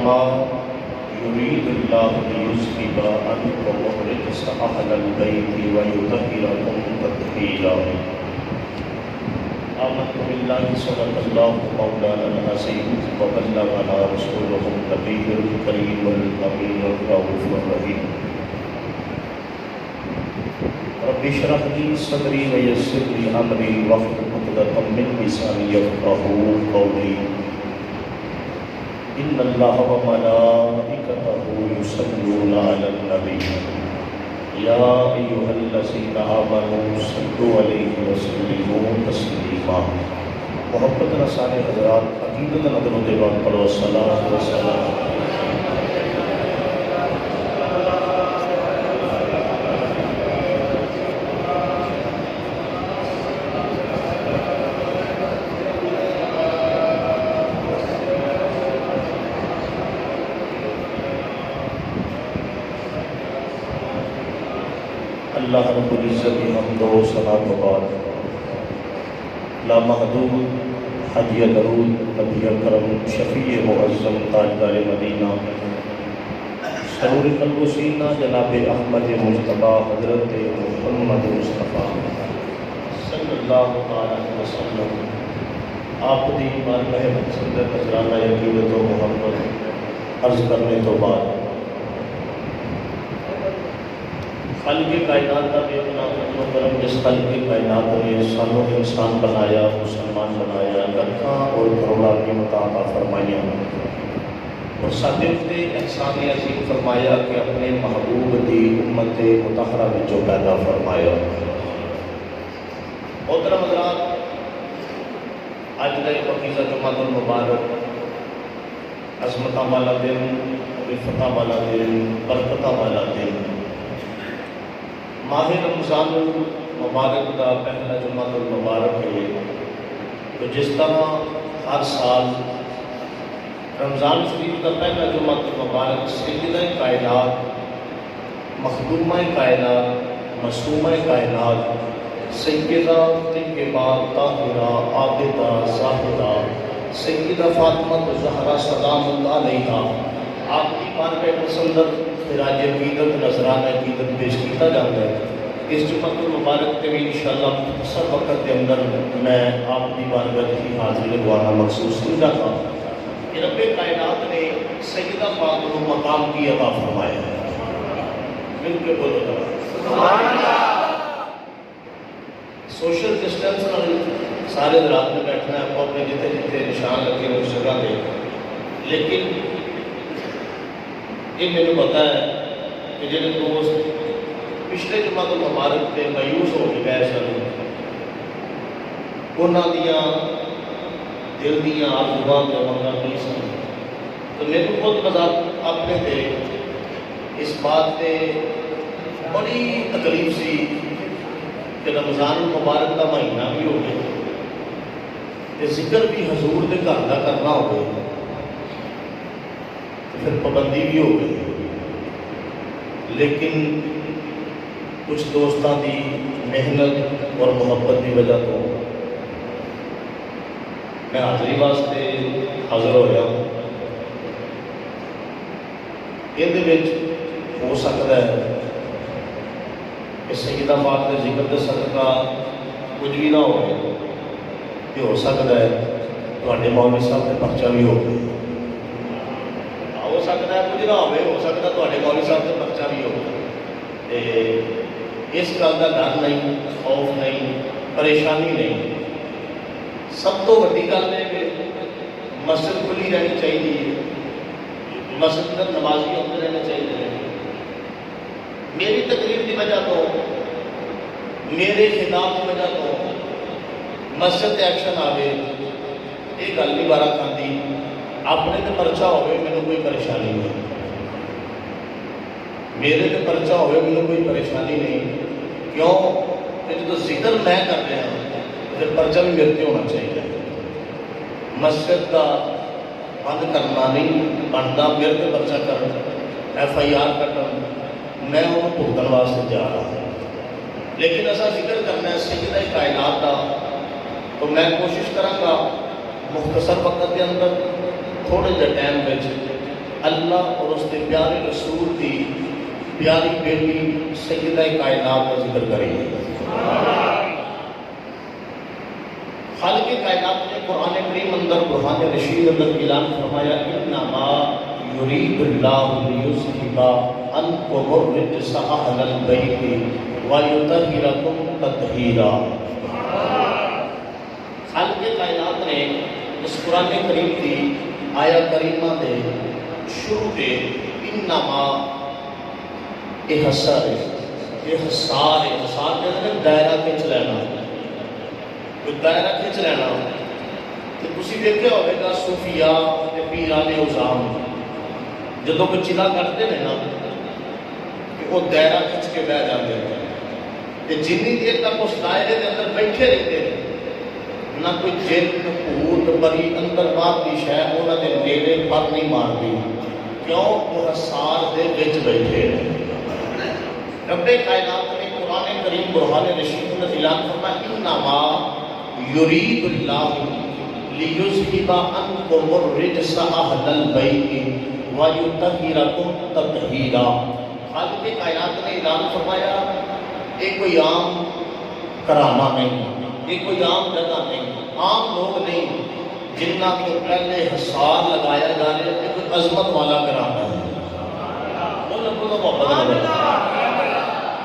انما يريد الله ليذهب عنكم الرجس اهل البيت ويطهركم تطهيرا آمنت بالله صدق الله مولانا العظيم وبلغنا رسوله النبي الكريم الامين الرؤوف الرحيم رب اشرح لي صدري ويسر لي امري واحلل عقدة من لساني يفقهوا قولي ان الله وملائكته يصلون على النبي يا ايها الذين امنوا صلوا عليه وسلموا تسليما محبت رسان حضرات عقیدت نظر و دیوان پڑھو صلاۃ و سلام اللہ رب العزت کی حمد و ثنا و بعد لامحدود حدیہ درود نبی اکرم شفیع معظم تاجدار مدینہ سرور قلب و سینہ جناب احمد مجتبیٰ حضرت محمد مصطفیٰ صلی اللہ علیہ وسلم آپ دی بارگاہ مقصد نذرانہ عقیدت و محبت عرض کرنے تو بعد خالق کائنات کا بے پناہ فضل و کرم جس خالق کائنات نے انسانوں کو انسان بنایا مسلمان بنایا لکھاں اور کروڑاں نعمتاں عطا فرمائیاں اور صادق تے احسان عظیم فرمایا کہ اپنے محبوب دی امت مطہرہ وچوں پیدا فرمایا۔ محترم حضرات، اج دا پاکیزہ جمعہ المبارک عظمتاں والا دن، رفتاں والا دن، برکتاں والا دن، ماہ رمضان المبارک کا پہلا جمعہ المبارک ہے۔ تو جس طرح ہر سال رمضان شریف کا پہلا جمعہ المبارک سیدہ کائنات، مخدومہ کائنات، معصومہ کائنات، سیدہ طیبہ طاہرہ عابدہ زاہدہ سیدہ فاطمہ الزہرا سلام اللہ علیہا آپ کی بارگاہ مقدس خراج عقیدت نذرانہ عقیدت پیش کیا جاتا ہے۔ اس جمعہ المبارک کے بھی انشاءاللہ مختصر وقت کے اندر میں آپ کی بارگاہ کی حاضری لگوانا مخصوص سمجھا تھا کہ رب کائنات نے سیدہ پاک کو مقام کی عطا فرمایا ہے۔ مل کے بولو سبحان اللہ۔ سوشل ڈسٹینس سارے رات میں بیٹھنا ہے، آپ اپنے جتنے جتنے نشان لگے اس جگہ دے، لیکن یہ میرے پتا ہے کہ جن دوست پچھلے جمعہ المبارک کے مایوس ہو کے گئے سن، انہاں دیاں دل دیاں آرزواں تے منگاں نہیں سن، تو میرے خود بذات اپنے تے اس بات تے بڑی تکلیف سی کہ رمضان المبارک کا مہینہ بھی ہو گیا تے ذکر بھی حضور دے گھر دا کرنا ہو گیا، پھر پابندی بھی ہو گئی، لیکن کچھ دوستاں دی محنت اور محبت کی وجہ تو میں حاضری واسطے حاضر ہویا ہوں۔ یہ ہو سکتا ہے کہ سیدہ پاک کے ذکر دے صدقہ کچھ بھی نہ ہو، یہ ہو سکتا ہے تواڈے مولوی صاحب کے پرچہ بھی ہو گئے، ہو سکتا ہے کچھ نہ ہو سکتا ہے تواڈے مولوی صاحب کے پرچہ بھی ہو۔ اس گل کا ڈر نہیں، خوف نہیں، پریشانی نہیں، سب تو وڈی گل ہے کہ مسجد کھلی رہنی چاہیے، مسجد میں نمازی ہوتے رہنے چاہیے۔ میری تقریر کی وجہ تو، میرے خطاب کی وجہ تو مسجد ایکشن آئے، یہ گل نہیں بارہ کھاندی، اپنے تے پرچہ ہوئے میرے کوئی پریشانی نہیں، میرے تے پرچہ ہوئے میرے کوئی پریشانی نہیں۔ کیوں کہ جو ذکر میں کر رہا ہوں پھر پرچہ بھی میرے تے ہونا چاہیے۔ مسجد کا بند کرنا نہیں بنتا، میرے تے پرچہ کرنا، FIR کٹنا، میں انہوں بھگتن واسطے جا رہا ہوں، لیکن ایسا ذکر کرنا ہے سیدہ کائنات کا، تو میں کوشش کروں گا مختصر وقت کے اندر تھوڑے جہ ٹائم اللہ اور اس کے پیارے رسول کی پیاری بیٹی سیدہ کائنات کا ذکر کریں گے۔ خالق کائنات نے قرآن کریم اندر برہان رشید اندر اعلان فرمایا انما یرید اللہ لیذھب عنکم الرجس اہل البیت ویطہرکم تطہیرا۔ خالق کائنات نے اس قرآن کریم کی آیا کریمہ دے شروع کے انما احسار کے دائرہ کھچ لینا، دائرہ کھچ لینا۔ تو تسی دیکھے ہوئے گا صوفیاء تے پیران اوزام جدوں کوئی چلا کرتے ہیں نا کہ وہ دائرہ کھچ کے بہ جاتے ہیں، تے جنی دیر تک اس دائرے کے اندر بیٹھے رہتے ہیں نہ کوئی جن بھوت بری اندر باہر کی شے انہاں دے نیڑے پر نہیں مارتی، کیوں؟ وہ حصار دے وچ بیٹھے ہیں۔ رب کائنات نے قرآن کریم برہان رشید میں اعلان فرمایا انما یرید اللہ لیذھب عنکم الرجس اہل البیت ویطہرکم تطہیرا۔ خالق کائنات نے اعلان فرمایا یہ کوئی عام کرامہ نہیں، یہ کوئی عام جگہ نہیں، عام لوگ نہیں جنہ کو پہلے حصار لگایا جا رہا ہے، یہ کوئی عظمت والا کرامہ ہے۔ بولو محبت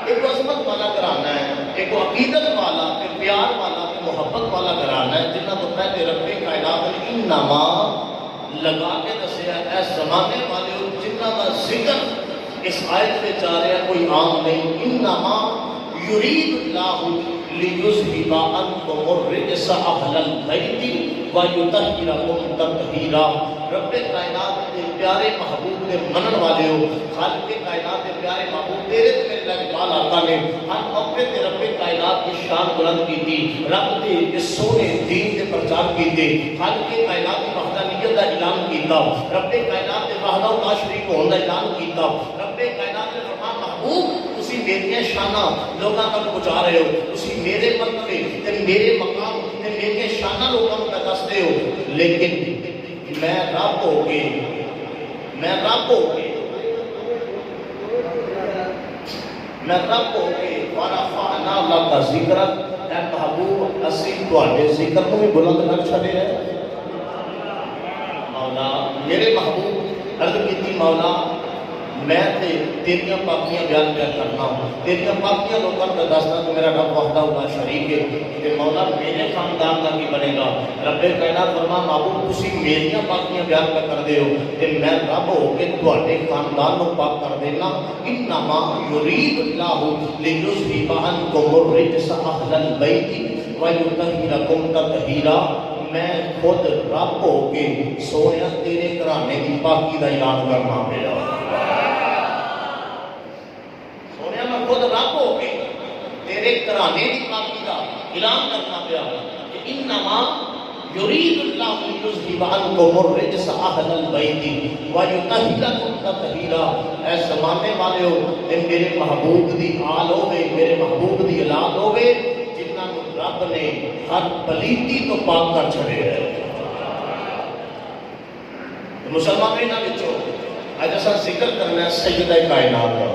ایک عظمت والا گھرانہ ہے، ایک عقیدت والا، ایک پیار والا، ایک محبت والا گھرانہ ہے جنہ تو پہلے رب کائنات نے انما لگا کے دسیا اے زمانے والے جنہ کا ذکر اس آیت پہ جا رہا ہے کوئی عام نہیں۔ انما یرید اللہ لیذھب عنکم الرجس اہل البیت ویطہرکم تطہیرا۔ رب کائنات کے پیارے محبوب کے منن والے ہو، خالق کائنات کے پیارے محبوب تیرے تے میرے لاجپال آقا نے ہر موقع تے رب کائنات کی شان بلند کی تھی، رب دے اس سونے دین کے پرچار کیتے، خالق کائنات کی وحدانیت کا اعلان کیتا، رب کائنات کے وحدہ لا شریک ہونے کا اعلان کیتا۔ رب کائنات نے فرمایا محبوب تسی میری شاناں لوگاں تک پہنچا رہے ہو، تسی میرے مرتبے تے میرے مقام تے میری شاناں لوگاں کو دستے ہو، لیکن میں رب ہو کے میں رب ہو کے ورفعنا لک ذکرک، اے محبوب اسی تواڈے ذکر کو بھی بلند کر چھڈے ہیں۔ مولا میرے محبوب عرض کیتی مولا میں تے تیریاں پاکیاں بیان کیا کرنا ہوں، تیریاں پاکیاں لوگوں کو دسنا کہ میرا رب وحدہ لا شریک ہے، کہ مولا میرے خاندان کا کی بنے گا۔ رب کائنات فرما محبوب تسی میریاں پاکیاں بیان کر دے ہو کہ میں رب ہو کے تواڈے خاندان کو پاک کر دینا۔ انما یرید اللہ لیذھب عنکم الرجس اہل البیت ویطہرکم تطہیرا۔ میں خود رب ہو کے سویا تیرے گھرانے کی پاکی کا اعلان کرنا پیا، خود رب ہو کے تیرے گھرانے کی پاکی کا اعلان کرنا پیا کہ انما یرید اللہ لیذھب عنکم الرجس اہل البیت ویطہرکم تطہیرا۔ اے زمانے والے ہو اے میرے محبوب دی آل ہوے، میرے محبوب دی اولاد ہوے جنہاں کو رب نے ہر پلیتی تو پاک کر چھڑے ہے۔ مسلمان انہاں وچوں اج اساں ذکر کرنا ہے سیدہ کائنات کا،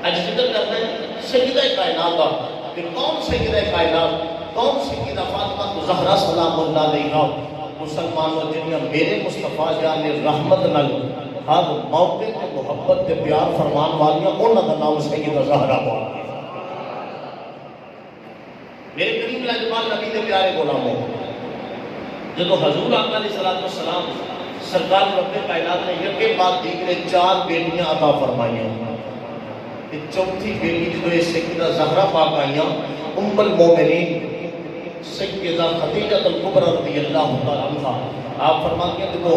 اج ذکر کرنا ہے سیدہ کائنات کا کہ کون سیدہ کائنات، کون سیدہ فاطمہ زہرا سلام اللہ علیہا۔ مسلمانوں جنہاں میرے مصطفیٰ جان رحمت نال ہر موقع تے محبت تے پیار فرمان والیاں انہاں دا نام سیدہ زہرا پاک ہے۔ میرے کریم لاجپال نبی دے پیارے غلاموں جدو حضور آقا علیہ السلام سرکار رب کائنات نے یکے بعد دیگرے 4 بیٹیاں عطا فرمائیاں، چوتھی بیٹی جو سیدہ زہرا پاک آئیاں ام المومنین سیدہ خدیجہ الکبریٰ رضی اللہ تعالیٰ عنہ۔ آپ فرماتے ہیں دیکھو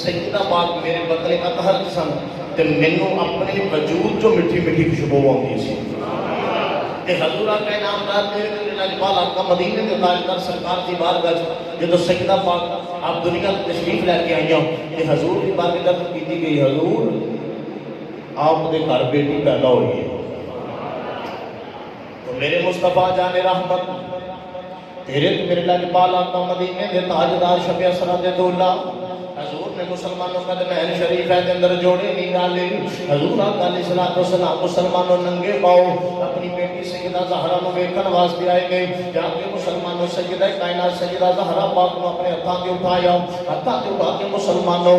سیدہ پاک میرے بدن اطہر سن تے مینوں اپنے وجود جو مٹھی مٹھی خوشبو آندی سی، تے حضور آقا انعامدار میرے لاجپال آقا مدینے کے تاجدار سرکار دی بارگاہ جدو سیدہ پاک آپ دنیا کی تشریف لے کے آئیاں تے حضور کی بارگاہ کیتی گئی حضور آپ دے گھر بیٹی پیدا ہوئی ہے، تو میرے مصطفیٰ جان رحمت تیرے تو میرے لاجپال آقا مدینے کے تاجدار شب اسرا دولہ حضور نے مسلمانوں کا مہر شریف ہے اندر جوڑے نہیں ڈالے. حضور آقا علیہ الصلوۃ والسلام مسلمانوں ننگے پاؤ اپنی بیٹی سیدہ زہرا نو ویکھن واسطے آئے گئے. جا کے مسلمانوں سیدہ کائنات سیدہ زہرا پاک نو اپنے ہاتھاں تے اٹھایا. ہاتھاں تے اٹھا کے مسلمانوں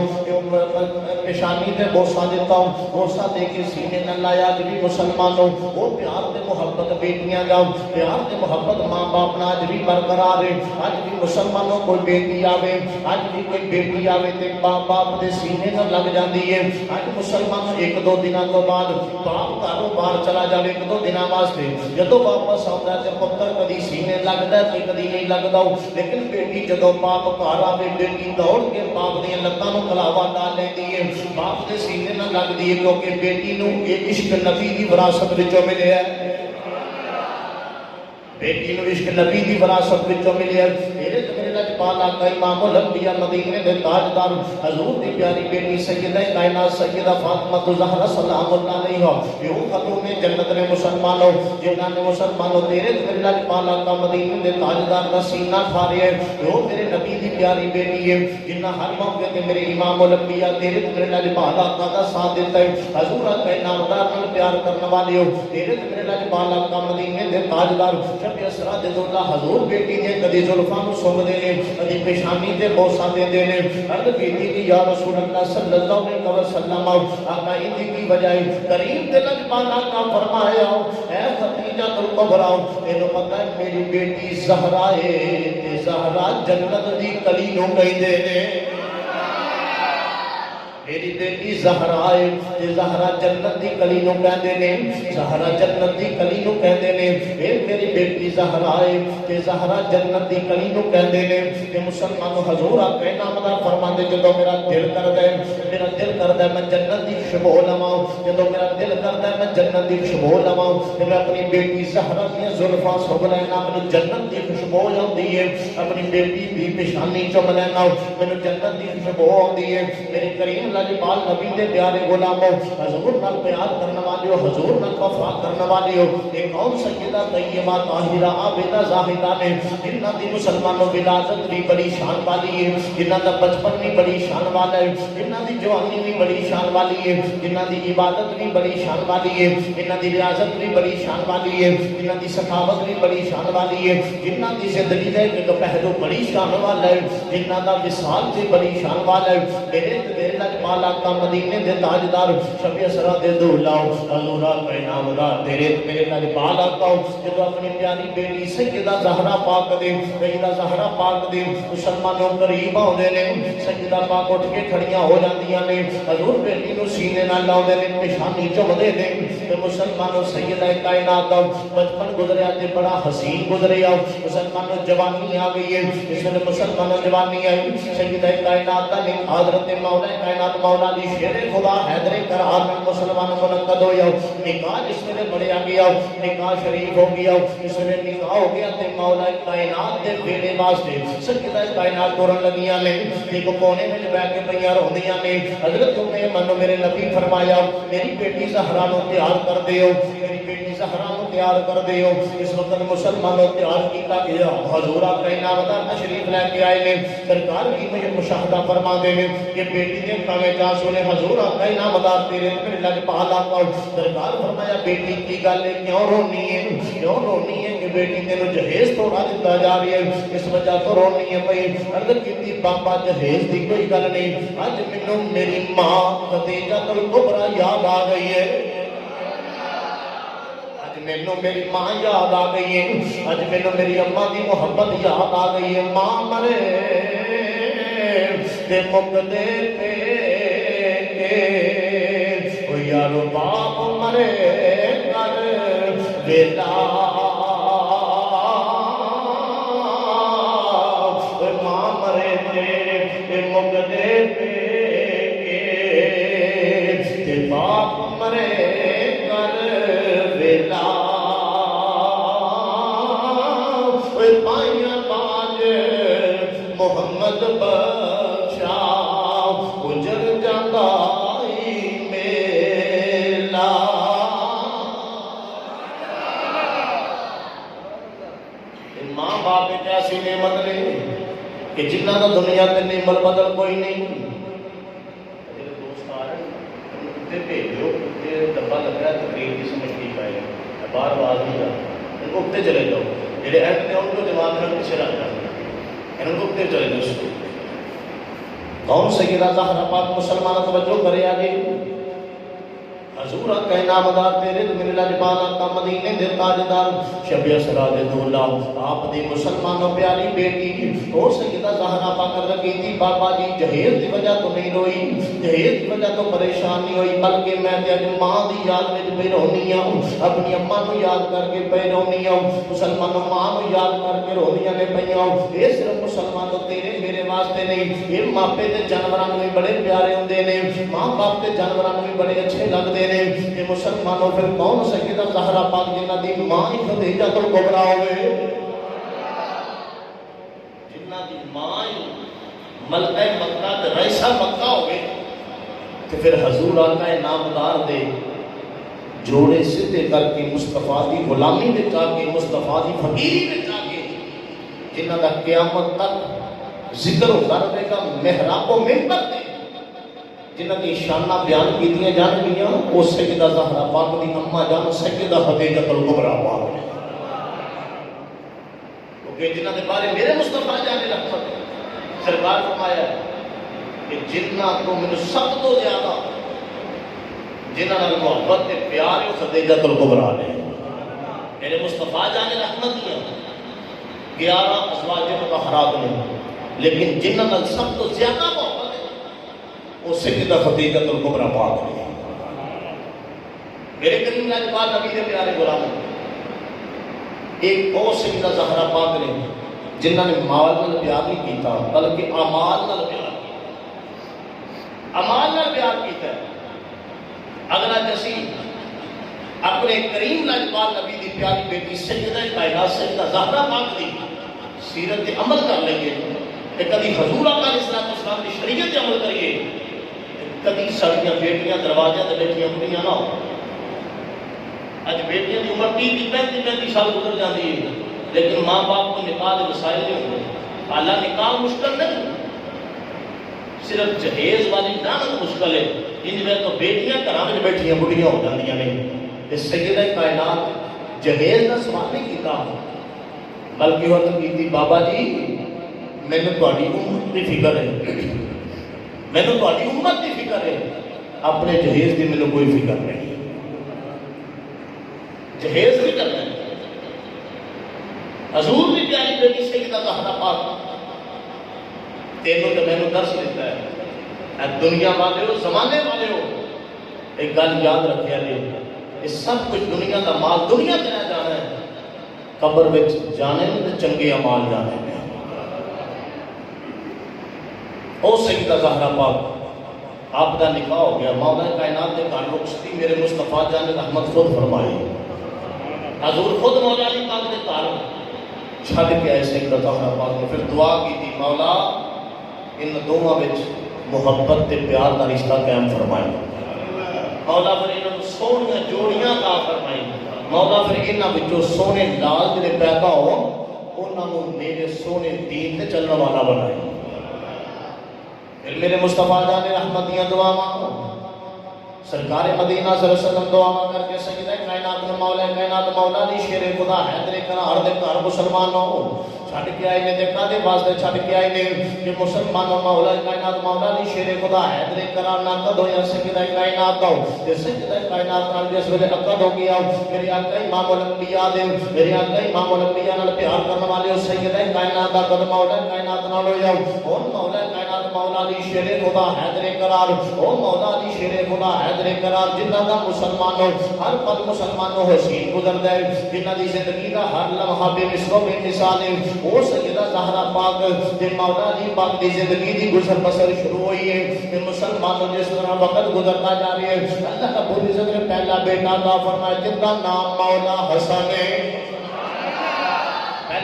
پیشانی تے بوسہ دیتا بوسہ دے کے سینے نال لایا. بھی مسلمانوں وہ پیار تے محبت بیٹیاں دا پیار تے محبت ماں باپ نال اج بھی برقرار ہے. اج بھی مسلمانوں کوئی بیٹی آوے اج بھی کوئی بیٹی آوے تے ماں باپ دے سینے نال لگ جاندی ہے. اج مسلمان ایک دو دنوں تو بعد باپ گھروں باہر چلا جائے ایک دو دنوں واسطے جدوں واپس آਉਂدا تے پتر کدی سینے لگدا تے کدی نہیں لگدا. لیکن بیٹی جدوں باپ گھر آوے بیٹی دوڑ کے باپ دی لتاں نوں کلاوا ڈال لیندی ہے باپ دے سینے نال لگدی ہے کیونکہ بیٹی نوں یہ عشق نبی دی وراثت وچوں ملیا ہے. بیٹی نو عشق نبی دی وراثت وچوں ملیا. میرے تے میرے لجپال آقا امام الانبیاء مدینے دے تاجدار حضور دی پیاری بیٹی سیدہ کائنات سیدہ فاطمہ الزہرا سلام اللہ علیہا یوں خاتون جنت نے مسلمانوں جنہاں نے مسلمانوں تیرے تے میرے لجپال آقا مدینے دے تاجدار دا سینہ پھاڑیا ہے. یوں میرے نبی دی پیاری بیٹی ہے جنہاں ہر موقع تے میرے امام الانبیاء تیرے تے میرے لجپال آقا دا ساتھ دیتا ہے. حضور آقا نامدار نال پیار کرنے والے ہو تیرے تے میرے لجپال آقا مدینے دے تاجدار شب اسرا دے دولا حضور بیٹی دے کدی زلفاں نوں سونگدے نے کدی پیشانی تے بوسہ دیندے نے. عرض کیتی کہ یا رسول اللہ صلی اللہ علیہ وسلم آقا ان کی وجہ کریم تے لجپال آقا فرمایا اے خدیجہ الکبریٰ تینوں پتہ ہے میری بیٹی زہرا ہے تے زہرا جنت دی کلی نوں کہندے نے. میری بیٹی زہرا ہے تے زہرا جنت دی کلی نوں کہندے نے زہرا جنت دی کلی نوں کہندے نے. اے میری بیٹی زہرا ہے تے زہرا جنت دی کلی نوں کہندے نے. تے مسلمانوں حضور آقا نامدار فرماندے جدوں میرا دل کردا ہے میں جنت دی خوشبو لواں جدوں میرا دل کردا ہے میں جنت دی خوشبو لواں تے میں اپنی بیٹی زہرا دی زلفاں سونگ لینا مینوں جنت دی خوشبو آندی ہے. اپنی بیٹی دی پیشانی چوم لینا مینوں جنت دی خوشبو آندی ہے. میرے کریم لجپال نبی دے پیارے غلاموں حضور نال پیار کرنے والے ہو حضور نال وفا کرنے والے ہو ایک اور سیدہ طیبہ طاہرہ عابدہ زاہدہ نے جنہاں دی مسلمانوں ولادت بھی بڑی شان والی ہے جنہاں دا بچپن بھی بڑی شان والا ہے جنہاں دی جوانی بھی بڑی شان والی ہے جنہاں دی عبادت بھی بڑی شان والی ہے جنہاں دی ریاضت بھی بڑی شان والی ہے جنہاں دی سخاوت بھی بڑی شان والی ہے جنہاں دی زندگی دے ایک پہلو بڑی شان والا ہے جنہاں دا وصال بھی بڑی شان والا ہے. میرے لجپال آقا مدینے دے تاجدار شب اسرا دے دولا حضور آقا نامدار تیرے میرے لجپال آقا جدوں اپنی پیاری بیٹی سیدہ زہرا پاک دے سیدہ زہرا پاک دے مسلمانوں قریب آوندے نے سیدہ پاک اٹھ کے کھڑیاں ہو جاندیاں نے حضور بیٹی نوں سینے نال لاوندے نے پیشانی چومدے نے تے مسلمانوں سیدہ کائنات دا بچپن گزریا تے بڑا حسین گزریا مسلمانوں جوانی آ گئی ہے اس نے مسلمانوں جوانی آئی سیدہ کائنات دا نے حضرت مولا کائنات مولا علی شیر خدا حیدر کرار میں مسلمان منعقد ہو جاؤ نکاح اس میں بڑے آ گیا نکاح شریف ہو گیا اس میں نکاح ہو گیا تے مولا کائنات دے بیٹے واسطے سیدہ کائنات کرن لگیاں نے ایک کونے میں بیٹھ کے پیاں روندیاں نے حضرت منو میرے نبی فرمایا میری بیٹی زہرا نو تیار کر دیو میری بیٹی زہرا نو تیار کر دیو. اس وقت مسلمانوں تیار کیتا گیا حضور آقا نامدار تشریف لے کے آئے نے سرکار کی مجھے مشاہدہ فرما دے نے کہ بیٹی نے کھاوے جا سنے حضور آقا نامدار تیرے میرے لجپال آقا سرکار فرمایا بیٹی کی گل ہے کیوں رونی ہے کہ بیٹی تینوں جہیز توڑا دیتا جا رہی ہے اس وجہ تو رونی ہے بھائی. عرض کیتی بابا جہیز دی کوئی گل نہیں اج مینوں میری ماں خدیجہ الکبریٰ یاد آ گئی ہے مینوں میری ماں یاد آ گئی ہے اج مینوں میری اماں دی محبت یاد آ گئی ہے. ماں مرے تے مکدے پہ او یارو باپ مرے کر ویلا ماں مرے تے مکدے پہ تے باپ مرے کر ویلا پائیاں باج محمد بخشا اجڑ جاتا میلا. ماں باپ ایک ایسی نعمت نہیں کہ جنہ کا دنیا تے نعمت بدل کوئی نہیں. کتے بھیجو، کتے ڈبا لگ رہا ہے تقریر کی سمجھ نہیں پائے گا، باہر آواز نہیں جاتا، ان کو کتے چلے جاؤ، جڑے اینڈ میں ان کو جماعت میں پیچھے رکھ جاتے، ان کو کتے چلے جاؤ. کون سیدہ زہرا پاک مسلمان توجہ کرے آگے حضور کا نامدار تیرے من لجبان کا مدینے دے تاجدار شبیہ سراج دولا آپ دی مسلمانوں پیاری بیٹی او سیدہ زہرا پاک رکھی تھی بابا جی جہیز دی وجہ تو نہیں روئی، جہیز دی وجہ تو پریشان نہیں ہوئی، بلکہ میں تے ماں دی یاد وچ پئی رونی ہوں، اپنی اماں نو یاد کر کے پئی رونی ہوں، مسلمانوں ماں نو یاد کر کے رونیاں نے پئیاں. اے صرف مسلمانوں تیرے میرے واسطے نہیں، اے ماپے تے جانوراں نو بھی بڑے پیارے ہوندے نے، ماں باپ تے جانوراں نو بھی بڑے اچھے لگدے نے. کہ مسلمانوں پھر کون سیدہ زہرا پاک جنہ دی ماں ہی خدیجہ الکبریٰ ہوئے، جنہ دی ماں ہی ملکہ مکہ تے رئیسہ مکہ ہوئے، کہ پھر حضور آقا نامدار دے جوڑے سدھے کر کے مصطفیٰ دی غلامی وچ آ کے مصطفیٰ دی فقیری وچ آ کے جنہ دا قیامت تک ذکر ہوتا رہے گا محراب و منبر دے، جنہ کی شانہ بیان کی دیا جان گیا وہ سیدہ زہرا پاک دی اماں جان سیدہ خدیجہ الکبریٰ پاک ہے. کیونکہ جنہ کے بارے میرے مصطفیٰ جان رحمت سرکار فرمایا ہے کہ جنہ کو میں سب تو زیادہ جنہ نے محبت کے پیار ہے خدیجہ الکبریٰ نے میرے مصطفیٰ جان رحمت دیا 11 ازواج مطہرات نے، لیکن جنہ نے سب تو زیادہ محبت وہ سیدہ خدیجہ الکبریٰ پاک ہے. میرے کریم لاجواب نبی کے پیارے غلام ایک اور سیدہ زہرا پاک نے جنہوں نے مال نال پیار نہیں کیتا بلکہ اعمال نال پیار کیتا، اعمال نال پیار کیتا. اگر جسی اپنے کریم لاجواب نبی دی پیاری بیٹی سیدہ کائنات سیدہ زہرا پاک دی سیرت پہ عمل کر لیں گے کہ کبھی حضور آقا علیہ السلام کی شریعت پہ عمل کریے، کبھی سڑیاں بیٹیاں دروازے تے بیٹھیاں بڑیاں نہ ہو. اج بیٹیاں دی عمر 30-35 سال گزر جاتی ہے لیکن ماں باپ کو نکاح دے وسائل نہیں ہوتے. حالانکہ نکاح مشکل نہیں، صرف جہیز والی دعوت مشکل ہے، ان میں تو بیٹیاں گھراں وچ بیٹھیاں بڑیاں ہو جاندیاں نے. اس سیدہ کائنات جہیز دا سوال نہیں کیتا بلکہ وہ تو کیتی بابا جی میں نے تہاڈی امت دی فکر ہے، میں نے تہاڈی امت دی فکر ہے، اپنے جہیز دی میں کوئی فکر نہیں. جہیز بھی کرنا ہے. حضور بھی پیاری بیٹی سیدہ زہرا پاک تینوں تو میں نے درس دیتا ہے. اے دنیا والے ہو زمانے والے ہو ایک گل یاد رکھیا جی، یہ سب کچھ دنیا کا مال دنیا تے رہ جانا ہے، قبر وچ جانے تے چنگے اعمال جانے ہیں. او سیدہ زہرا پاک آپ کا نکاح ہو گیا، مولا کائنات کے گھر رخصتی میرے مصطفیٰ جان رحمت خود فرمائی. حضور خود مولا علی پاک کے گھر چھڈ کے آئے سیدہ زہرا پاک نے، پھر دعا کی تھی مولا ان دونوں وچ محبت تے پیار کا رشتہ قائم فرمائی. مولا پھر انہوں سونیاں جوڑیاں عطا فرمائی. مولا پھر انہاں وچوں سونے لال جڑے پیدا ہو انہاں نوں میرے سونے دین تے چلن والا بنائے. پھر میرے مصطفیٰ جان رحمت دیاں دعا مانگو، سرکار مدینہ صلی اللہ علیہ وسلم دعا مانگ کر کے سیدہ کائنات میں مولا کائنات مولا دی شیر خدا حیدر کرار دے گھر مسلمانوں چھڈ کے آئے نے دیکھا دے واسطے چھڈ کے آئے نے کہ مسلمانوں مولا کائنات مولا دی شیر خدا حیدر کرار نہ قد ہویا سیدہ کائنات دو تے سیدہ کائنات نال جس ویلے عقد ہو گیا میرے آقا امام الانبیاء دے میرے آقا امام الانبیاء نال پیار کرنے والے سیدہ کائنات دا قد مولا کائنات نال ہویا. او مولا کائنات مولا دی شیر خدا حیدر کرار، او مولا دی شیر خدا حیدر کرار جنہ دا مسلمانوں ہر پل مسلمانوں حسین گزردا ہے، جنہ دی زندگی دا ہر لمحہ بے مثل و بے مثال ہے. وہ سیدہ زہرا پاک جن مولا علی پاک دی زندگی دی گزر بسر شروع ہوئی ہے کہ مسلمانوں جس طرح وقت گزرتا جا رہی ہے اللہ کا پوری زندگی نے پہلا بیٹا عطا فرمایا جن کا نام مولا حسن ہے.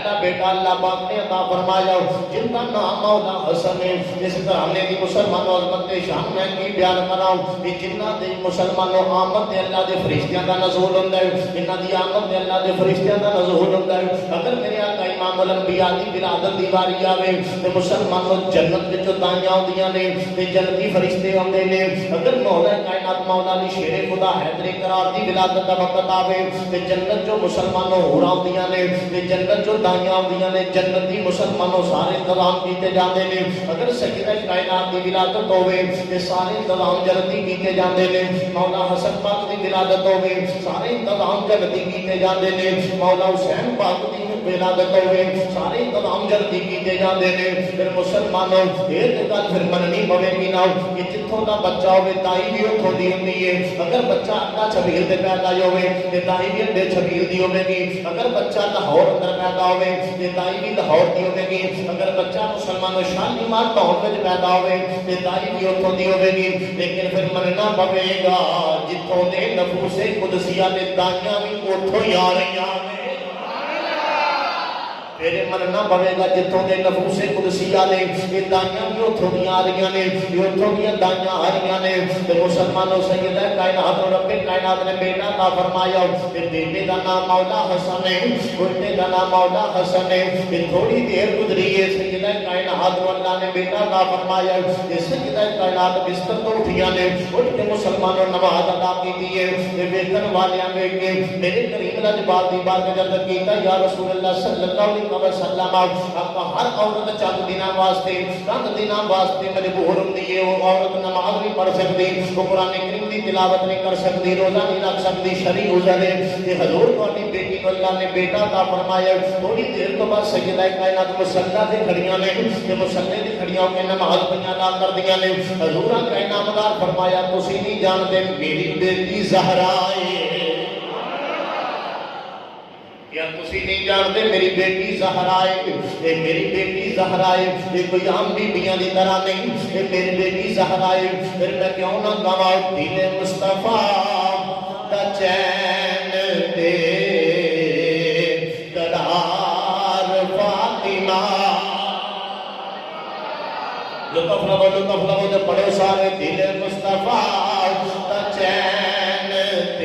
پہلا بیٹا اللہ پاک نے عطا فرمایا جن کا نام مولا حسن ہے. اس گھرانے کی مسلمانوں عظمت شان میں کی بیان کراؤں کہ جنہ دے مسلمانوں آمد دے اللہ دے فرشتیاں دا نزول ہوندا ہے, جنہ دی آمد دے اللہ دے فرشتیاں دا نزول ہوندا ہے. اگر میرے آقا امام الانبیاء دی ولادت دی واری آوے تے مسلمانوں جنت وچ دائیاں ہوندیاں نے تے جنتی فرشتے آندے نے. اگر مولا کائنات مولا علی شیر خدا حیدر قرار دی ولادت دا وقت آوے تے جنت جو مسلمانوں ہور آندیاں نے تے جنت جو دائیاں ہوندیاں نے جنت دی مسلمانوں سارے انتظام کیتے جاندے نے. اگر سیدہ کائنات دی ولادت ہوے تے سارے انتظام جنتی کیتے جاندے نے. مولا حسن پاک دی ولادت ہوے سارے انتظام جنتی کیتے جاندے نے. مولا حسین پاک دی ولادت ہوے سارے انتظام جنتی کیتے جاندے نے. پھر مسلمانوں ایک گل پھر مننی پوے گی نا کہ جتھوں دا بچہ ہوے تائی بھی اتھوں دی ہوندی ہے. اگر بچہ اکا چھبیل دے پیدا ہوے تے تائی بھی اڈے چھبیل دی ہوے گی. اگر بچہ لاہور اندر پیدا ہوے تے تائی بھی لاہور دی ہوے گی. اگر بچہ مسلمانوں شالیمار ٹاؤن وچ پیدا ہوے تے تائی بھی اتھوں دی ہوے گی. لیکن پھر مننا پوے گا جتھوں دے نفوس قدسیہ دے دائیاں بھی اتھوں ہی آ رہیاں نے. پھر مننا پوے گا جتوں دے نفوس قدسیہ نے یہ دائیاں بھی اتھوں دی آ رہیاں نے, یہ اتھوں دی دائیاں آ رہیاں نے. تے مسلمانوں سیدہ کائنات رب کائنات نے بیٹا عطا فرمایا تے بیٹے دا نام مولا حسن ہے, بیٹے دا نام مولا حسن ہے. تے تھوڑی دیر گزری ہے سیدہ کائنات کو اللہ نے بیٹا عطا فرمایا. تے سیدہ کائنات بستر تو اٹھیاں نے, اٹھ کے مسلمانوں نماز ادا کی ہے. تے ویکھن والیاں ویکھ کے میرے کریم لجپال دی بارگاہ عرض کیتا یا رسول اللہ صلی اللہ علیہ وسلم آپ ہر عورت چند دنوں واسطے چند دنوں واسطے مجبور ہوندی ہے. وہ عورت نماز نہیں پڑھ سکتی, وہ قرآن کریم دی تلاوت نہیں کر سکتی, روزہ نہیں رکھ سکتی, شرعی عذر ہے. کہ حضور تہاڈی بیٹی کو اللہ نے بیٹا عطا فرمایا. تھوڑی دیر تو بعد سیدہ کائنات مصلی تے کھڑیاں نے کہ مصلی تے کھڑیاں ہو کے نماز پڑھیاں ادا کردیاں نے. حضور کائنات دار فرمایا تسی نہیں جانتے میری بیٹی زہرا ہے, یا تسی نہیں جانتے میری بیٹی زہرا ہے. اے میری بیٹی زہرا ہے, یہ کوئی عام بیبیاں دی طرح نہیں, اے میری بیٹی زہرا ہے. پھر میں کیوں نہ گواں دل مصطفیٰ دا چین دے قرار فاطمہ. لطف لو جو پڑھو سارے دل مصطفیٰ دا چین دے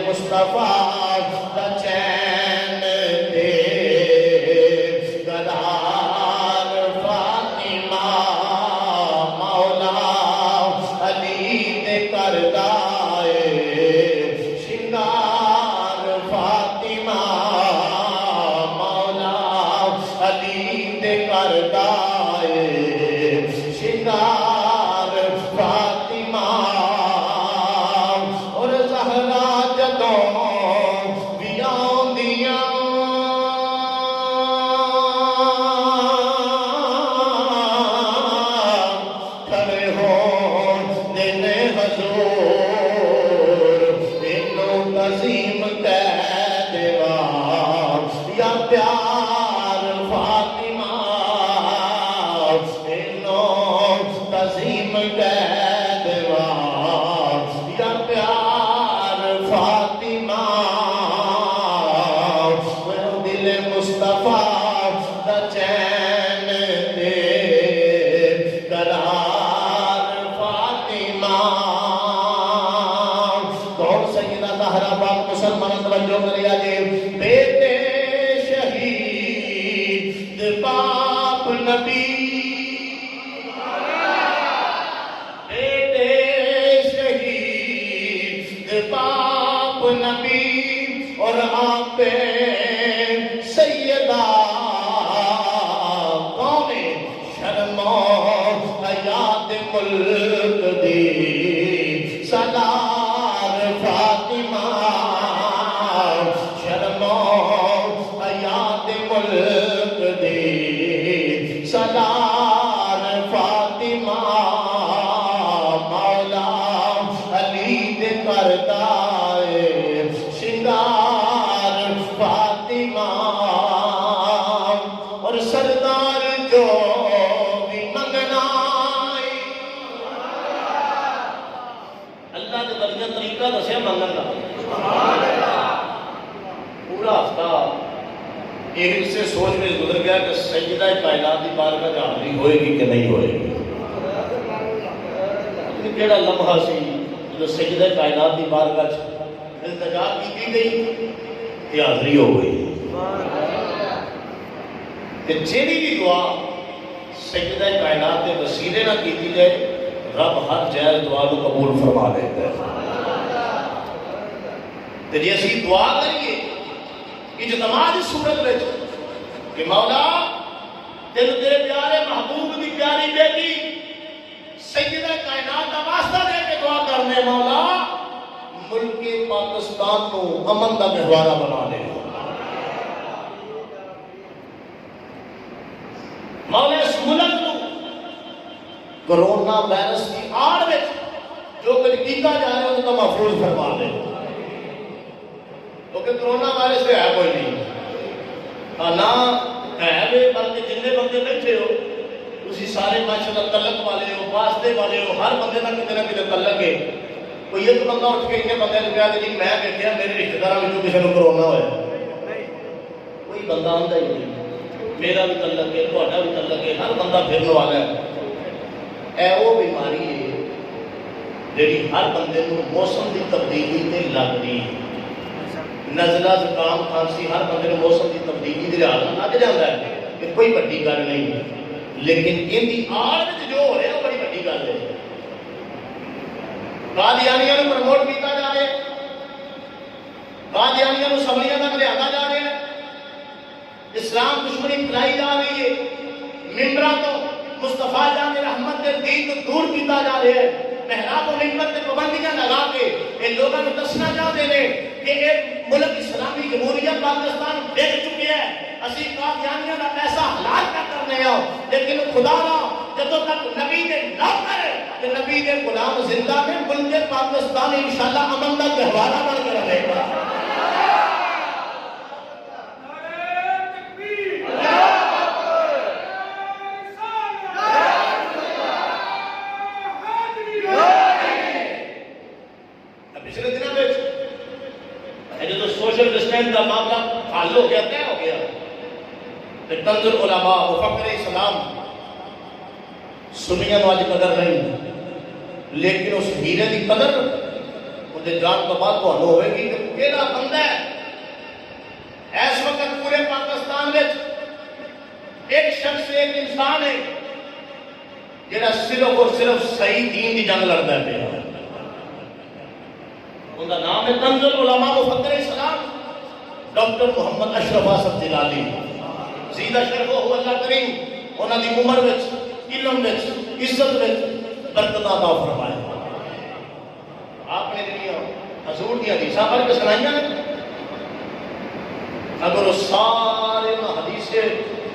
مصطفیٰ دا چین دے قرار فاطمہ. مولا علی دے کردہ شنگار فاطمہ. مولا علی دے کردہ شنگار فاطمہ. اور زہرا طریقہ دسیا منگن کا. پورا ہفتہ ایک سے سوچ میں گزر گیا کہ سیدہ کائنات کی بارگاہ میں حاضری ہوئے گی کہ نہیں ہوئے گی. کیڑا لمحہ سی جو سیدہ کائنات کی بارگاہ التجا کی گئی کہ حاضری ہو گئی. کہ جیڑی بھی دعا سیدہ کائنات کے وسیلے نہ کی جائے رب ہر جائز دعا کو قبول فرما دیتا ہے. تو جی اسی دعا کریے اجتماع کی صورت میں کہ مولا تیرے پیارے محبوب کی پیاری بیٹی سیدہ کائنات کا واسطہ دے کے دعا کرنے مولا ملک پاکستان کو امن کا گہوارہ بنا دے. مولا اس ملک کو کرونا وائرس کی آڑ میں جو کچھ کیتا جا رہا ہے ان کا محفوظ فرما دے. کیونکہ کرونا وائرس پہ ہے کوئی نہیں نہ ہے بلکہ جتنے بندے بیٹھے ہو اسی سارے ماشاءاللہ تعلق والے ہو واسطے والے ہو ہر بندے کا کتنے نہ کتنے تعلق ہے. کوئی ایک بندہ اٹھ کے انہیں بندے نے کہا کہ جی میں بیٹھیا میرے رشتہ دار میں کسی کو کرونا ہوا کوئی بندہ آندا ہی نہیں. میرا بھی تعلق ہے تہاڈا بھی تعلق ہے ہر بندہ پھرنے والا ہے. اے وہ بیماری ہے جیڑی ہر بندے کو موسم کی تبدیلی تے لگتی. نزلہ زکام کھانسی ہر بندے کو موسم کی تبدیلی کے لحاظ لگ جاتا ہے کہ کوئی بڑی گل نہیں. لیکن ان کی آڑ میں جو ہو رہا ہے وہ بڑی بڑی گل ہے. قادیانیاں کو پروموٹ کیا جا رہا ہے, قادیانیاں کو سمریاں تک لیا جا رہا ہے, اسلام دشمنی پھیلائی جا رہی ہے, ممبراں تو مصطفیٰ جان رحمت کے دین کو دور کیتا جا رہا ہے, محراب و ممبر تے پابندیاں لگا کے ان لوگوں کو دسنا چاہتے ہیں کہ ایک ملک اسلامی جمہوریت پاکستان دیکھ چکے ہیں اسی قادیانیاں کا پیسہ حلال کر کرنے ہو. لیکن خدا نہ جب تک نبی نے نہ کرے کہ نبی کے غلام زندہ میں ملک پاکستان انشاءاللہ امن کا گہوارہ بن کر رہے گا. پچھلے دنوں میں جو سوشل ڈسٹینس کا معاملہ حل ہو گیا طے ہو گیا کہ کنز العلماء مفکر اسلام سنیاں نو آج قدر نہیں لیکن اس ہیرے کی قدر انہیں جان تو بات تو ہوئے گی کہ کیڑا بندہ ہے اس وقت پورے پاکستان میں ایک شخص ایک انسان ہے جڑا صرف اور صرف صحیح دین کی جنگ لڑتا ہے. ان کا نام ہے کنز العلماء مفکر اسلام ڈاکٹر محمد اشرف آصف جلالی زیدہ شرف ہو اللہ کریم. انہوں نے عمر وچ علم وچ عزت وچ برکت عطا فرمائے. آپ نے دنیا حضور کی حدیثاں پڑھ کے سنائیاں نے اگر وہ سارے حدیث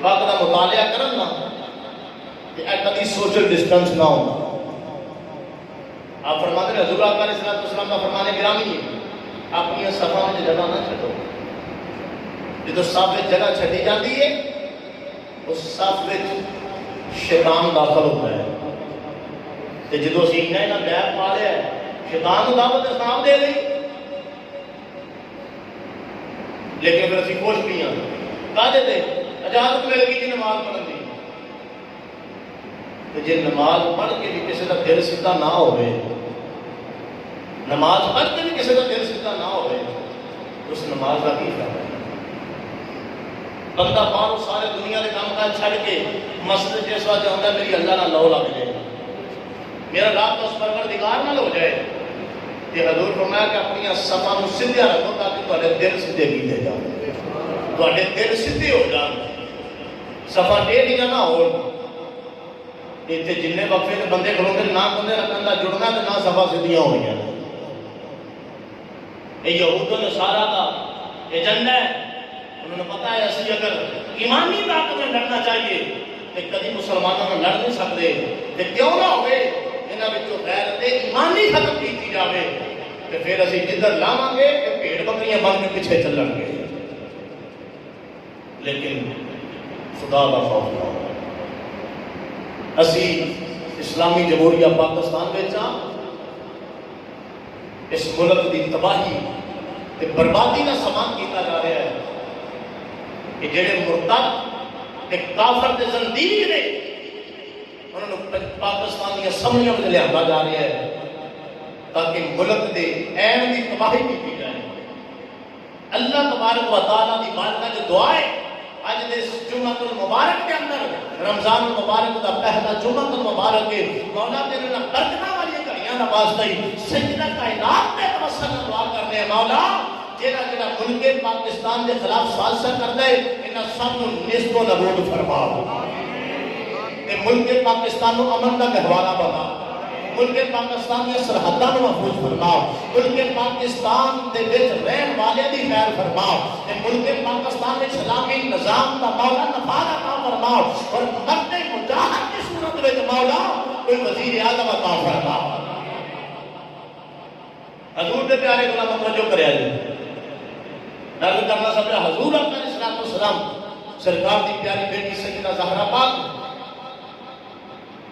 پاک کا مطالعہ کرن نا تو کبھی سوشل ڈسٹینس نہ ہوگا. آپ فرماتے ہیں حضور آقا علیہ السلام کا فرمانے گرامی ہے اپنی صفحہ میں جگہ نہ چھٹو. جو صف میں جگہ چھٹی جاتی ہے اس صف میں شیطان داخل ہوتا ہے. جدو اسی انہیں بیعت پا لیا ہے شیطان کو دعوت اسلام دے دی لیکن پھر اسی خوش بھی ہیں کہا دیتے اجازت مل گئی جی نماز پڑھن دی. جی نماز پڑھ کے بھی کسی کا دل سیدھا نہ ہوئے نماز پڑھ کے بھی کسی کا دل سیدھا نہ ہوئے اس نماز کا کی فائدہ. بندہ باہر سارے دنیا کے کام کاج چھڑ کے مسجد جس وقت ہوتا ہے میری اللہ نہ لو لگ جائے میرا رات اس پروردگار نہ ہو جائے. یہ حضور فرمایا کہ اپنی صفحہ میں سیدھا رکھو تاکہ تھوڑے دل سیدھے کیتے جاؤ تھوڑے دل سیدھے ہو جان صفحہ ٹیڑھیاں نہ ہو. اتنے جن وقفے کے بندے کھلوتے نہ بندے رکھنے کا جڑنا تو نہ صفحہ سیدھیاں ہو گیا. یہ یہود و نصارہ کا ایجنڈا ہے. انہوں نے پتا ہے اسی اگر ایمانی طاقت میں لڑنا چاہیے کہ کبھی مسلمانوں میں لڑ نہیں سکتے کہ کیوں نہ ہوئے انہاں وچوں غیرت ایمانی ختم کی جاوے کہ پھر اسی جدھر لاواں گے کہ بھیڑ بکریاں بن کے پیچھے چلن گے. لیکن خدا کا خوف نہ ہو. اسی اسلامی جمہوریہ پاکستان میں اس ملک کی تباہی تے بربادی کا سامان کیتا جا رہا ہے کہ جڑے مرتد تے کافر تے زندیق نے انہوں نے پاکستان کی اسمبلیوں میں لیا جا رہا ہے تاکہ ملک دے عین کی تباہی کی جائے۔ اللہ تبارک و تعالیٰ کی بارگاہ جو دعا ہے آج دے جمعہ المبارک کے اندر رمضان المبارک دا پہلا جمعہ المبارک کے مولا تیرے نہ برکتاں والی گھڑیاں نواز دئی سجدہ کائنات میں توسل دعا کرنے ہیں مولا جیڑا جیڑا ملک پاکستان کے خلاف سازشاں کردا ہے انہاں سب نوں نیست و نابود فرما تے ملک پاکستان نوں امن دا گہوارہ بنا، ملک پاکستان کی سرحداں نوں محفوظ فرما، ملک پاکستان دے وچ رہن والے دی خیر فرما تے ملک پاکستان وچ اسلامی نظام دا مولا نفاذ عطا فرما اور مرد مجاہد کی صورت وچ مولا کوئی وزیر اعظم عطا فرما۔ حضور دے پیارے غلام توجہ کریا جی عرض کرنا سب حضور علیہ السلام سرکار دی پیاری بیٹی سیدہ زہرا پاک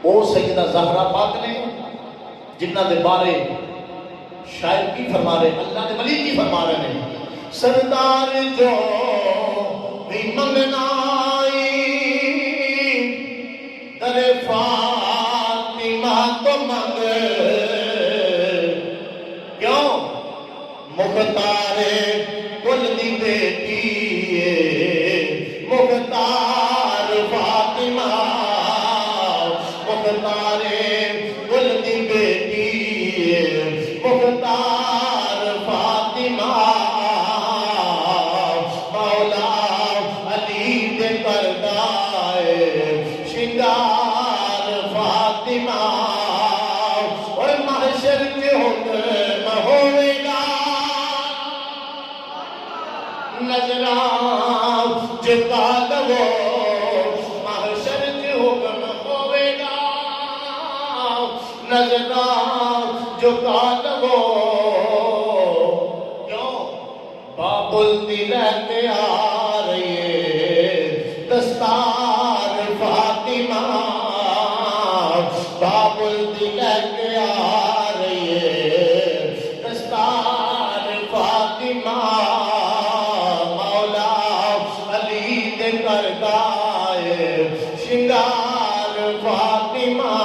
او سیدہ زہرا پاک نے جنہ دے بارے شاعر کی فرما رہے اللہ دے ولی کی فرما رہے ہیں سردار جو بھی منگنائی در فاطمہ تو منگ کیوں مختار کل دی بیٹی مختار فاطمہ مختار کل دی بیٹی مختار فاطمہ مولا علی دے کردائے شنگار فاطمہ اور محشر کے حکم ہوئے گا نظران جتا دو محشر کے حکم ہوئے گا نظران جتا دو کیوں بابل دل کے آ رہی ہے دستار فاطمہ بابل دل کے آ رہی ہے دستار فاطمہ مولا علی دے کردائے شنگار فاطمہ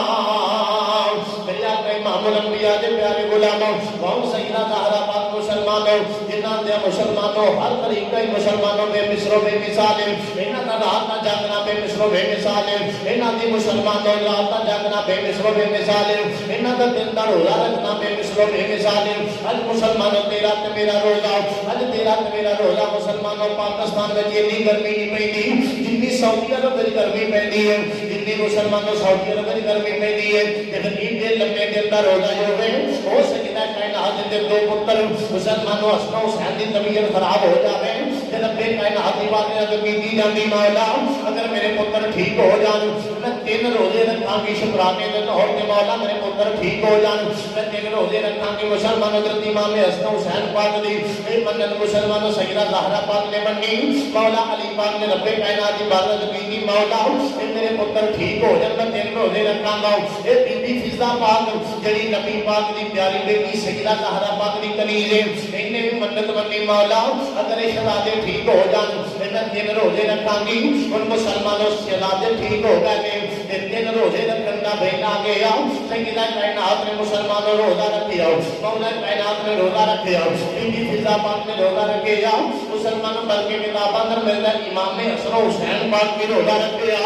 میرے آقا امام الانبیاء دے پیارے غلاموں قوم سیدہ زہرا پاک مسلمانوں جنہاں دے مسلمانوں ہر طریقہ مسلمانوں بے مصر و بے مثال ہے انہاں دا رات دا جاگنا بے مصر و بے مثال ہے انہاں دی مسلمانوں رات دا جاگنا بے مصر و بے مثال ہے انہاں دا دن دا روزہ رکھنا بے مصر و بے مثال ہے اج مسلمانوں تیرا تے میرا روزہ اج تیرا تے میرا روزہ مسلمانوں پاکستان وچ اتنی گرمی نہیں پیندی جتنی سعودی عرب وچ گرمی پیندی ہے جتنی مسلمانوں سعودی عرب وچ گرمی پیندی ہے تے پھر دے لمبے دن دا روزہ جو ہے او سجدہ کائنات دے دو پتر مسلمانوں حسن حسین دی طبیعت خراب ہو جاوے تے ربے کائنات دی بات اگر کیتی جاندی مولا اگر میرے پتر ٹھیک ہو جان میں 3 روزے رکھاں گی شکرانے دے طور تے مولا میرے پتر ٹھیک ہو جان میں 3 روزے رکھاں گی مسلمان حضرت امام حسن حسین پاک دی اے منت مسلمانوں سیدہ زہرا پاک نے منی مولا علی پاک نے ربے کائنات دی عبادت کیتی مولا اے میرے پتر ٹھیک ہو جان میں 3 روزے رکھاں گا اے بی بی فضا پاک جڑی نبی پاک دی پیاری بیٹی سیدہ زہرا پاک دی کنیز ہے انہیں بھی منت منی مولا اگر شہزادے ٹھیک ہو جان میں 3 روزے رکھاں گی ان مسلمانوں شہزادے ٹھیک ہو گئے 3 روزے رکھن دا بہن آ گیا سیدہ کائنات نے مسلمانوں روزہ رکھیا مولا کائنات نے روزہ رکھیا بی بی فضا پاک نے روزہ رکھیا مسلمانوں بلکہ کتاب اندر ملتا امام حسن حسین پاک کی روزہ رکھیا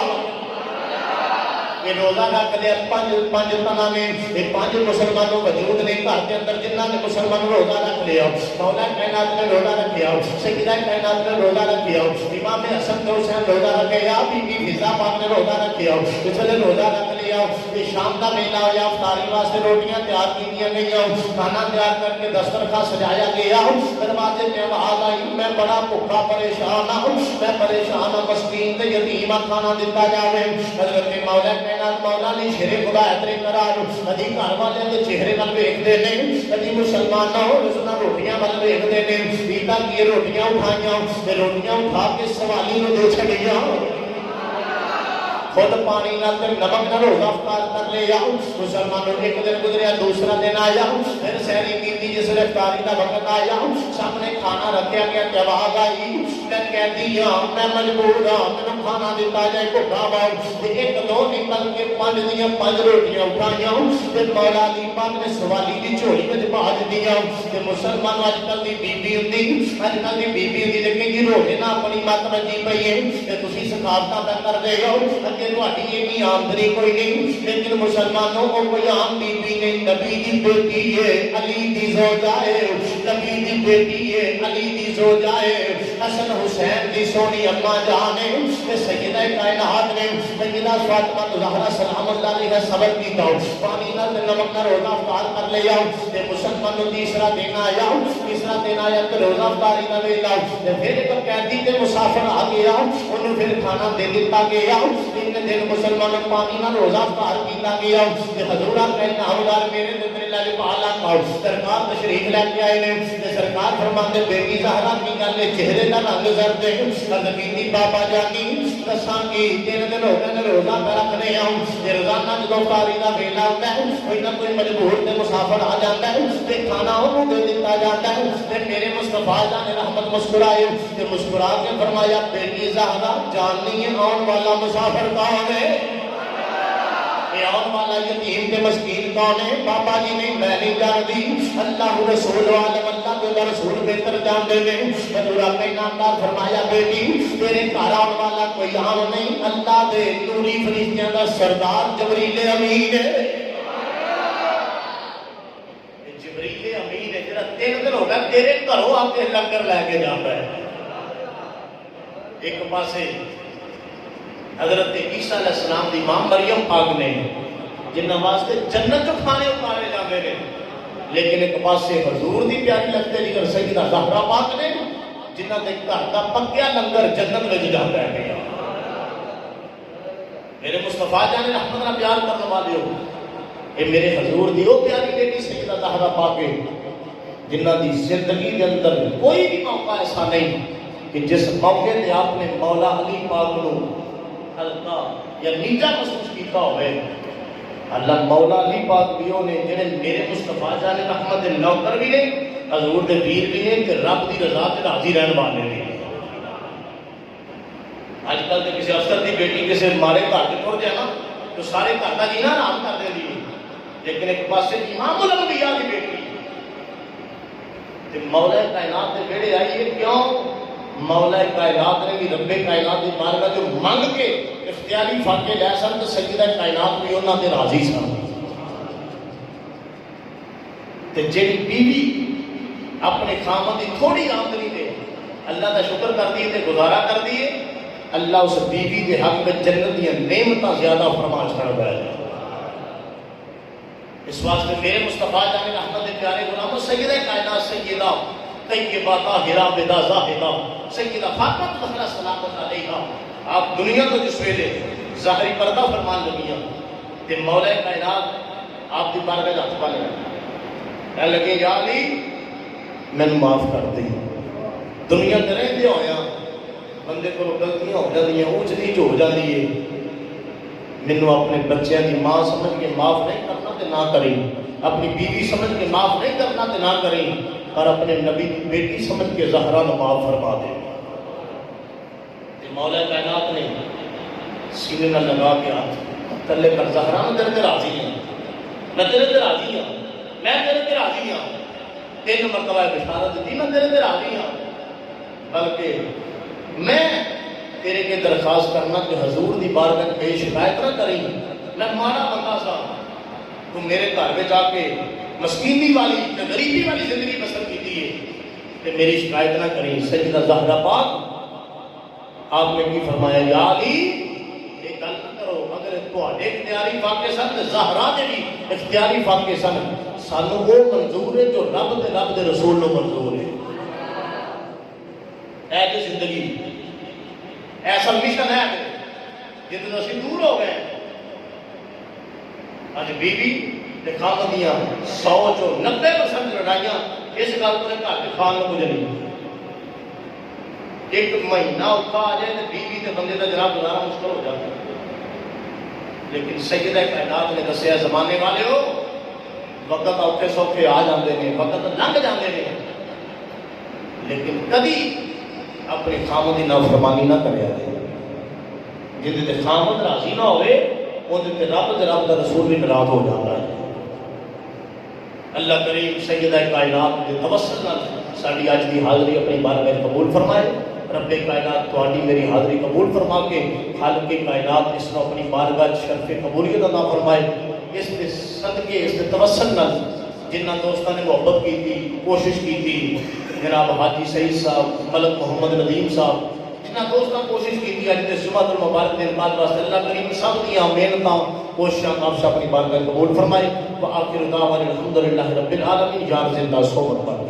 یہ روزہ رکھ دیا 5 تنہ نے 5 مسلمانوں وجود نے گھر کے اندر جنہاں نے مسلمانوں روزہ رکھ لیا مولا کائنات نے روزہ رکھیا سیدہ کائنات نے روزہ رکھیا امام حسن حسین روزہ رکھیا بی بی فضا پاک نے روزہ رکھیا اس نے روزہ رکھ لیا یہ شام کا میلہ ہوا افطاری واسطے روٹیاں تیار کی گئیں کھانا تیار کر کے دسترخوان سجایا گیا دروازے پہ آواز آئی میں بڑا بھوکا پریشان ہوں میں پریشان ہوں مسکین تے یتیم کھانا دیتا جاوے حضرت مولا مولا نے شیر خدا اترے قرار ادھی گھر والے دے چہرے نال ویکھدے نے ادھی مسلماناں اس نال روٹیاں ول ویکھدے نے پیتا کی روٹیاں اٹھائیاں تے روٹیاں اٹھا کے سوالی نوں دے چھڑیاں خود پانی نہ تے نمک نہ روزہ افطار کر لے یا مسلمانوں ایک دن گزریا دوسرا دن آیا پھر سحری کی جس نے افطاری کا وقت آیا سامنے کھانا رکھا گیا کہ آواز آئی میں کہتی ہوں میں مجبور ہوں میں کھانا دیتا جائے کو کھاوا ایک دو نکل کے پانچ دیاں پانچ روٹیاں اٹھائیاں تے مولا علی پاک نے سوالی دی جھولی وچ پا دتیاں تے مسلمان اج کل دی بی بی ہوندی اج کل دی بی بی ہوندی لیکن جی روٹی نہ اپنی مت رجی پئی ہے تے تسی ثقافتاں پہ کر دے ہو اگے تہاڈی اینی آمدنی کوئی نہیں لیکن مسلمانوں کو کوئی عام بی بی نہیں نبی دی بیٹی ہے علی دی زوجہ ہے نبی دی بیٹی ہے علی دی زوجہ ہے حسن حسین دی سونی اماں جان ہے تے سیدہ کائنات نے سیدہ فاطمہ زہرا سلام اللہ علیہ صبر کیتا پانی نہ نمک نہ روزہ افطار کر لیا تے مسلمانوں تیسرا دن آیا تے روزہ افطاری کا ویلا تے پھر ایک قیدی تے مسافر آ گیا انہوں پھر کھانا دے دیتا گیا تین دن مسلمانوں پانی نہ روزہ افطار کیتا گیا تے حضور اکرم نامدار میرے دل لے پالا کا سرکار تشریف لے کے آئے نے تے سرکار فرماتے بیٹی زہرا کی گل چہرے دا رنگ زرد ہے حضرت بابا جانی دساں کی تین دن ہو گئے روزہ پہ رکھنے آؤں روزانہ جب افطاری کا ویلا ہوتا ہے کوئی نہ کوئی مجبور تے مسافر آ جاتا ہے تے کھانا انہوں دے دیتا جاتا ہے تے میرے مصطفیٰ جان رحمت مسکرائے تے مسکرا کے فرمایا بیٹی زہرا جاننی ہے آن والا مسافر کون ہے آن والا یتیم تے مسکین کون ہے بابا جی نہیں میں نہیں جانتی اللہ رسول عالم اللہ کے رسول بہتر جان دے نے حضور اپنے نامدار فرمایا بیٹی تیرے گھر آن والا کوئی عام نہیں اللہ دے نوری فرشتیاں دا سردار جبریل امین ہے جبریل امین ہے جڑا تین دن ہو گیا تیرے گھروں آ کے لنگر لے کے جاتا ہے ایک پاسے حضرت عیسیٰ علیہ السلام دی ماں مریم پاک نے جنہ واسطے جنت جو کھانے اتارے جاتے ہیں لیکن ایک پاسے حضور دی پیاری لگتے جگر سیدہ زہرا پاک نے جنہ دے گھر دا پکیا لنگر جنت میں جاتا ہے میرے مصطفیٰ جان رحمت نہ پیار کرنے والے ہو اے میرے حضور دی او پیاری بیٹی سیدہ زہرا پاک ہے جنہ دی زندگی دے اندر کوئی بھی موقع ایسا نہیں کہ جس موقع تے آپ نے مولا علی پاک نو ہلکا یا نیچا محسوس کیتا ہوئے اللہ مولا علی پاک بیوں نے جنہیں میرے مصطفیٰ جان رحمت نوکر بھی نے حضور دے ویر بھی نے کہ رب دی رضا تے راضی رہن والے نے آج کل تے کسی افسر دی بیٹی کسی مارے گھر تے ٹر جائے نا تو سارے گھر دا جینا آرام کر دے دی لیکن ایک پاسے امام الانبیاء دی بیٹی تے مولا کائنات دے بیڑے آئی ہے کیوں مولا کائنات نے بھی رب کائنات دی بارگاہ جو مانگ کے اختیاری فاقے لے سن تو سیدہ کائنات بھی انہاں تے راضی سن تے جیڑی بیوی اپنے خامن دی تھوڑی آمدنی دے اللہ کا شکر کر دیے تے گزارا کر دیے اللہ اس بیوی دے حق میں جنت دی نعمتاں زیادہ فرما چھڑدا ہے اس واسطے میرے مصطفیٰ جان رحمت دے پیارے غلاموں سیدہ کائنات سیدہ طیبہ طاہرہ بدا زاہدہ سیدہ فاطمہ زہرا سلام علیہا آپ دنیا کو جس ویلے ظاہری پردہ فرمان لگیاں تے مولا کائنات آپ دی بارگاہ ہاتھ پا لگا کہنے لگے یا علی میں معاف کر دی دنیا تے رہندے ہویا بندے کو غلطیاں ہو جاندیاں اونچ نیچ ہو جاندی ہے مینوں اپنے بچیاں دی ماں سمجھ کے معاف نہیں کرنا تے نہ کریں اپنی بیوی سمجھ کے معاف نہیں کرنا تے نہ کریں اور اپنے نبی کی بیٹی سمجھ کے زہرا نو معاف فرما دے مولا کائنات نے سینے نہ لگا کے ہاتھ تلے کر زہرا میں تیرے تے راضی ہوں میں تیرے تے راضی ہوں میں تیرے تے راضی ہوں تین مرتبہ بشارت دی میں تیرے تے راضی ہوں بلکہ میں تیرے کے درخواست کرنا کہ حضور دی بارگاہ میں شکایت نہ کریں میں ماڑا بندہ سا تو میرے گھر میں جا کے مسکینی والی غریبی والی زندگی بسر کی ہے کہ میری شکایت نہ کریں سیدہ زہرا پاک آپ نے کی فرمایا یا علی یہ گل نہ کرو اگر تواڈے اختیاری واقع سن تے زہرا دے بھی اختیاری واقع سن سانو وہ منظور ہے جو رب دے رسول نو منظور ہے اے کہ زندگی ایسا مشن ہے جتنے اسی دور ہو گئے اج بیوی تے خاوندیاں 100 چوں 90% لڑائیاں اس گل تو گھر کے کھان کچھ نہیں ایک مہینہ اوکھا آ جائے تو بیوی تے بندے کا جناب گزارا مشکل ہو جاتا ہے لیکن سیدہ کائنات نے دسیا زمانے والے ہو وقت اوکھے سوکھے آ جاندے نے، وقت لنگ جاندے نے، لیکن کبھی اپنی خامد کی نافرمانی نہ کریا جائے۔ جن تے خامد راضی نہ ہوئے ان تے رب دا رسول بھی ناراض ہو جاتا ہے۔ اللہ کریم سیدہ کائنات کے توسل نال ساری اج کی حاضری اپنی بارگاہ میں قبول فرمائے۔ رب کائنات تہاڈی میری حاضری قبول فرما کے خالق کائنات اس کو اپنی بارگاہ شرف قبولیت عطا فرمائے۔ اس کے صدقے اس کے توسل نال جنہ دوستوں نے محبت کی تھی، کوشش کی تھی، جناب حاجی سعید صاحب، ملک محمد ندیم صاحب، جنہ دوستوں کوشش کی تھی اج کے جمعۃ المبارک دن بعد واسطے اللہ کریم سب دیاں محنتاں کوششاں کابشاں اپنی بارگاہ قبول فرمائے۔ وآخر دعوانا الحمدللہ رب العالمین۔ جان زندہ صحبت پر